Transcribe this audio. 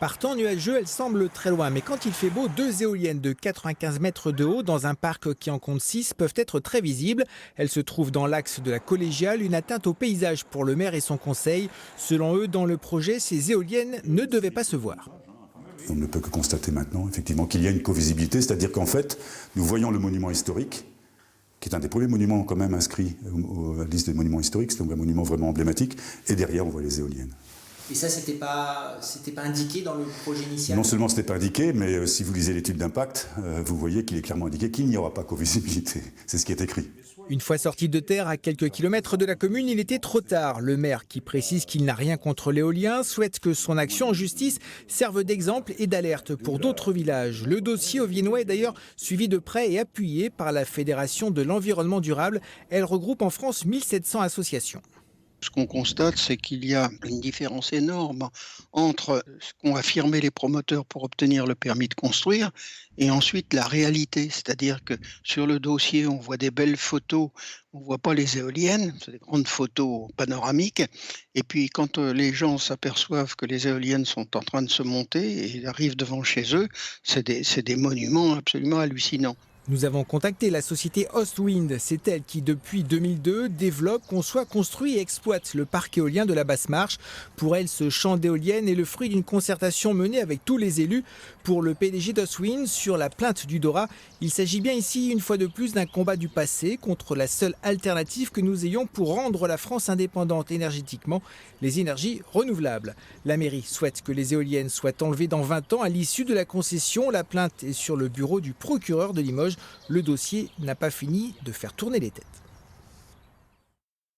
Par temps nuageux, elles semblent très loin, mais quand il fait beau, deux éoliennes de 95 mètres de haut dans un parc qui en compte 6 peuvent être très visibles. Elles se trouvent dans l'axe de la collégiale, une atteinte au paysage pour le maire et son conseil. Selon eux, dans le projet, ces éoliennes ne devaient pas se voir. On ne peut que constater maintenant, effectivement, qu'il y a une covisibilité, c'est-à-dire qu'en fait, nous voyons le monument historique, qui est un des premiers monuments quand même inscrits à la liste des monuments historiques, c'est donc un monument vraiment emblématique, et derrière on voit les éoliennes. Et ça, c'était pas indiqué dans le projet initial? Non seulement ce n'était pas indiqué, mais si vous lisez l'étude d'impact, vous voyez qu'il est clairement indiqué qu'il n'y aura pas covisibilité. C'est ce qui est écrit. Une fois sorti de terre à quelques kilomètres de la commune, il était trop tard. Le maire, qui précise qu'il n'a rien contre l'éolien, souhaite que son action en justice serve d'exemple et d'alerte pour d'autres villages. Le dossier auviennois est d'ailleurs suivi de près et appuyé par la Fédération de l'environnement durable. Elle regroupe en France 1700 associations. Ce qu'on constate, c'est qu'il y a une différence énorme entre ce qu'ont affirmé les promoteurs pour obtenir le permis de construire et ensuite la réalité. C'est-à-dire que sur le dossier, on voit des belles photos, on ne voit pas les éoliennes, c'est des grandes photos panoramiques. Et puis quand les gens s'aperçoivent que les éoliennes sont en train de se monter et arrivent devant chez eux, c'est des monuments absolument hallucinants. Nous avons contacté la société Ostwind. C'est elle qui, depuis 2002, développe, conçoit, construit et exploite le parc éolien de la Basse-Marche. Pour elle, ce champ d'éoliennes est le fruit d'une concertation menée avec tous les élus. Pour le PDG d'Ostwind, sur la plainte du Dora, il s'agit bien ici, une fois de plus, d'un combat du passé contre la seule alternative que nous ayons pour rendre la France indépendante énergétiquement, les énergies renouvelables. La mairie souhaite que les éoliennes soient enlevées dans 20 ans à l'issue de la concession. La plainte est sur le bureau du procureur de Limoges. Le dossier n'a pas fini de faire tourner les têtes.